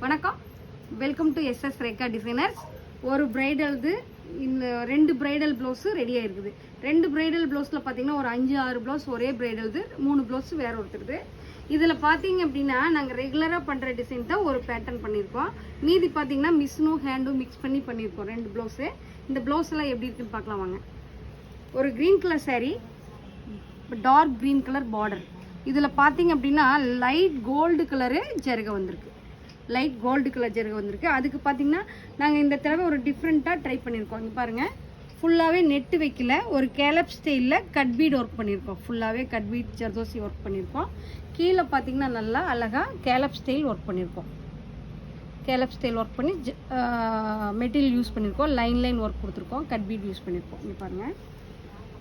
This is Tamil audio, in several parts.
வணக்கம், welcome to SS Rekha designers. ஒரு பிரைடல்து இந்த 2 பிரைடல் ப்ளவுஸு ரெடியாக இருக்குது. 2 பிரைடல் ப்ளவுஸில் பார்த்தீங்கன்னா ஒரு 5-6 ப்ளவுஸ் ஒரே பிரைடல்து, 3 ப்ளவுஸ் வேற ஒருத்தருது. இதில் பார்த்தீங்க அப்படின்னா நாங்கள் ரெகுலராக பண்ணுற டிசைன் தான் ஒரு பேட்டர்ன் பண்ணியிருக்கோம். மீதி பார்த்தீங்கன்னா மிஷினும் ஹேண்டும் மிக்ஸ் பண்ணி பண்ணியிருக்கோம் 2 ப்ளவுஸு. இந்த ப்ளவுஸ் எல்லாம் எப்படி இருக்குன்னு பார்க்கலாம் வாங்க. ஒரு green colour saree, dark green colour border. இதில் பார்த்தீங்க அப்படின்னா லைட் கோல்டு கலரு ஜருகை வந்திருக்கு. லைட் கோல்டு கலர் ஜருகை வந்திருக்கு. அதுக்கு பார்த்தீங்கன்னா நாங்கள் இந்த தடவை ஒரு டிஃப்ரெண்ட்டாக ட்ரை பண்ணியிருக்கோம். இங்கே பாருங்கள், ஃபுல்லாகவே நெட்டு வைக்கல, ஒரு கேலப் ஸ்டைலில் கட் பீட் ஒர்க் பண்ணியிருக்கோம். ஃபுல்லாகவே கட் பீட் ஜர்தோசி ஒர்க் பண்ணியிருக்கோம். கீழே பார்த்தீங்கன்னா நல்லா அழகாக கேலப் ஸ்டைல் ஒர்க் பண்ணியிருக்கோம். கேலப் ஸ்டைல் ஒர்க் பண்ணி மெட்டீரியல் யூஸ் பண்ணியிருக்கோம். லைன் ஒர்க் கொடுத்துருக்கோம். கட் பீட் யூஸ் பண்ணியிருக்கோம். இங்கே பாருங்கள்,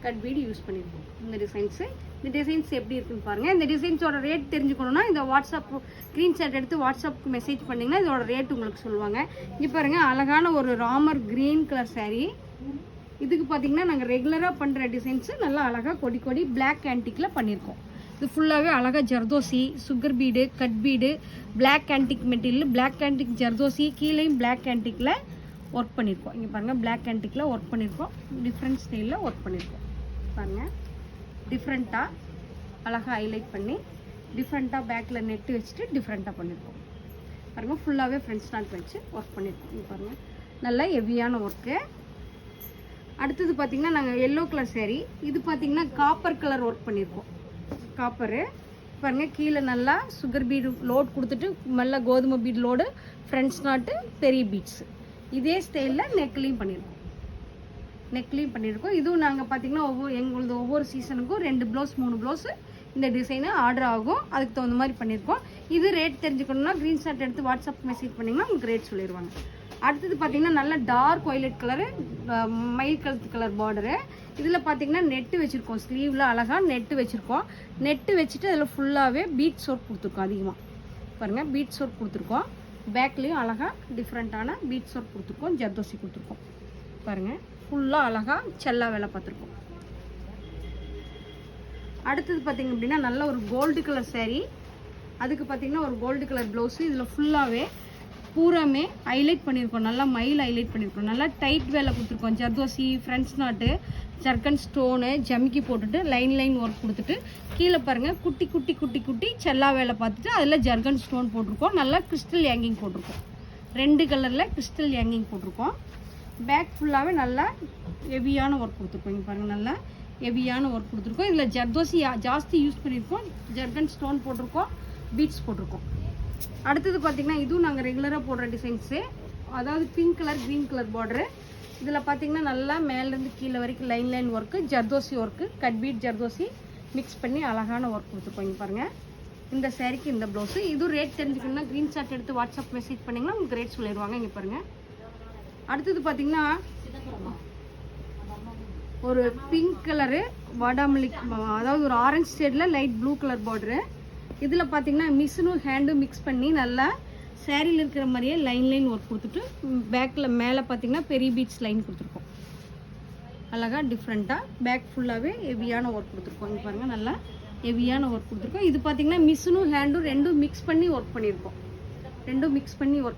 கட் பீடு யூஸ் பண்ணியிருக்கோம். இந்த டிசைன்ஸ் எப்படி இருக்குன்னு பாருங்கள். இந்த டிசைன்ஸோட ரேட் தெரிஞ்சுக்கணுன்னா இந்த வாட்ஸ்அப் ஸ்க்ரீன்ஷாட் எடுத்து வாட்ஸ்அப்புக்கு மெசேஜ் பண்ணிங்கன்னா இதோட ரேட் உங்களுக்கு சொல்லுவாங்க. இங்கே பாருங்கள், அழகான ஒரு ராமர் க்ரீன் கலர் saree. இதுக்கு பார்த்தீங்கன்னா நாங்கள் ரெகுலராக பண்ணுற டிசைன்ஸு நல்லா அழகாக கொடி பிளாக் ஆன்டிக்கில் பண்ணியிருக்கோம். இது ஃபுல்லாகவே அழகாக ஜர்தோசி, sugar bead, cut bead, black antique material, black antique ஜர்தோசி, கீழேயும் பிளாக் ஆன்டிக்கில் ஒர்க் பண்ணியிருக்கோம். இங்கே பாருங்கள், பிளாக் ஆன்டிக்கில் ஒர்க் பண்ணியிருக்கோம். டிஃப்ரெண்ட் ஸ்டைலில் ஒர்க் பண்ணியிருக்கோம். பாருங்கள், டிஃப்ரெண்ட்டாக அழகாக ஹைலைட் பண்ணி டிஃப்ரெண்ட்டாக பேக்கில் நெட்டு வச்சுட்டு டிஃப்ரெண்ட்டாக பண்ணியிருக்கோம். பாருங்கள், ஃபுல்லாகவே ஃப்ரண்ட் ஸ்டாண்ட் வச்சு ஒர்க் பண்ணியிருக்கோம். இங்கே பாருங்கள், நல்லா ஹெவியான ஒர்க்கு. அடுத்தது பார்த்திங்கன்னா நாங்கள் எல்லோ கலர் saree. இது பார்த்திங்கன்னா காப்பர் கலர் ஒர்க் பண்ணியிருக்கோம். காப்பரு பாருங்கள், கீழே நல்லா சுகர் பீடு லோட் கொடுத்துட்டு நல்லா கோதுமை பீடு லோடு, ஃப்ரண்ட் ஸ்டாட்டு, பெரிய பீட்ஸு. இதே ஸ்டைலில் நெக்லையும் பண்ணியிருக்கோம். இதுவும் நாங்கள் பார்த்தீங்கன்னா ஒவ்வொரு சீசனுக்கும் 2 ப்ளவுஸ் 3 ப்ளவுஸு இந்த டிசைனு ஆர்டர் ஆகும். அதுக்கு தகுந்த மாதிரி பண்ணியிருக்கோம். இது ரேட் தெரிஞ்சுக்கணுன்னா ஸ்க்ரீன்ஷாட் எடுத்து வாட்ஸ்அப் மெசேஜ் பண்ணிங்கன்னா உங்களுக்கு ரேட் சொல்லிடுவாங்க. அடுத்தது பார்த்தீங்கன்னா நல்ல டார்க் வயலட் கலரு, மயில் கழுத்து கலர் பார்டரு. இதில் பார்த்தீங்கன்னா நெட்டு வச்சுருக்கோம். ஸ்லீவில் அழகாக நெட்டு வச்சுருக்கோம். நெட்டு வச்சுட்டு அதில் ஃபுல்லாகவே பீட்ஸ் ஒர்க் கொடுத்துருக்கோம். அதிகமாக பாருங்கள், பீட்ஸ் ஒர்க் கொடுத்துருக்கோம். பேக்லேயும் அழகாக டிஃப்ரெண்ட்டான பீட்ஸ் ஒர்க் கொடுத்துருக்கோம். ஜர்தோசி கொடுத்துருக்கோம். பாருங்கள், ஃபுல்லாக அழகாக செல்லா வேலை பார்த்துருக்கோம். அடுத்தது பார்த்திங்க அப்படின்னா நல்ல ஒரு கோல்டு கலர் saree. அதுக்கு பார்த்திங்கன்னா ஒரு கோல்டு கலர் ப்ளவுஸு. இதில் ஃபுல்லாகவே பூராமே ஹைலைட் பண்ணியிருக்கோம். நல்லா மயில் ஹைலைட் பண்ணியிருக்கோம். நல்லா டைட் வேலை கொடுத்துருக்கோம். ஜர்தோசி, ஃப்ரண்ட்ஸ் நாட்டு, ஜர்கன் ஸ்டோனு, ஜமிக்கி போட்டுட்டு லைன் ஒர்க் கொடுத்துட்டு கீழே பாருங்கள் குட்டி செல்லா வேலை பார்த்துட்டு அதில் ஜர்கன் ஸ்டோன் போட்டிருக்கோம். நல்லா கிறிஸ்டல் ஹேங்கிங் போட்டிருக்கோம். 2 கலரில் கிறிஸ்டல் ஹேங்கிங் போட்டிருக்கோம். பேக் ஃபுல்லாகவே நல்லா ஹெவியான ஒர்க் கொடுத்துருக்கோம். இங்கே பாருங்கள், நல்லா ஹெவியான ஒர்க் கொடுத்துருக்கோம். இதில் ஜர்தோசி ஜாஸ்தி யூஸ் பண்ணியிருக்கோம். ஜர்கன் ஸ்டோன் போட்டிருக்கோம். பீட்ஸ் போட்டிருக்கோம். அடுத்தது பார்த்திங்கன்னா இதுவும் நாங்கள் ரெகுலராக போடுற டிசைன்ஸு. அதாவது pink colour green colour border. இதில் பார்த்திங்கன்னா நல்லா மேலேருந்து கீழே வரைக்கும் line work, zardozi work, cut beat zardozi mix பண்ணி அழகான ஒர்க் கொடுத்துருக்கோம். இங்கே பாருங்கள், இந்த சாரிக்கு இந்த ப்ளவுஸு. இதுவும் ரேட் தெரிஞ்சுக்கணுன்னா ஸ்க்ரீன்ஷாட் எடுத்து வாட்ஸ்அப் மெசேஜ் பண்ணிங்கன்னா உங்களுக்கு ரேட் சொல்லிடுவாங்க. இங்கே பாருங்கள், அடுத்தது பார்த்திங்கன்னா ஒரு பிங்க் கலரு வாடாமல்லி, அதாவது ஒரு ஆரஞ்சு ஷேடில் லைட் ப்ளூ கலர் பார்டரு. இதில் பார்த்திங்கன்னா மிஷினும் ஹேண்டும் மிக்ஸ் பண்ணி நல்லா சேரீயில் இருக்கிற மாதிரியே லைன் ஒர்க் கொடுத்துட்டு பேக்கில் மேலே பார்த்திங்கன்னா பெரிய பீட்ஸ் லைன் கொடுத்துருக்கோம். அழகாக டிஃப்ரெண்ட்டாக பேக் ஃபுல்லாகவே ஹெவியான ஒர்க் கொடுத்துருக்கோம். இங்கே பாருங்கள், நல்லா ஹெவியான ஒர்க் கொடுத்துருக்கோம். இது பார்த்திங்கன்னா மிஷினும் ஹேண்டும் ரெண்டும் மிக்ஸ் பண்ணி ஒர்க்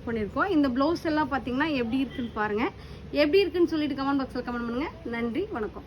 பண்ணியிருக்கோம். இந்த ப்ளவுஸ் எல்லாம் பார்த்திங்கன்னா எப்படி இருக்குன்னு பாருங்கள். எப்படி இருக்குன்னு சொல்லிட்டு கமெண்ட் பாக்ஸில் கமெண்ட் பண்ணுங்கள். நன்றி, வணக்கம்.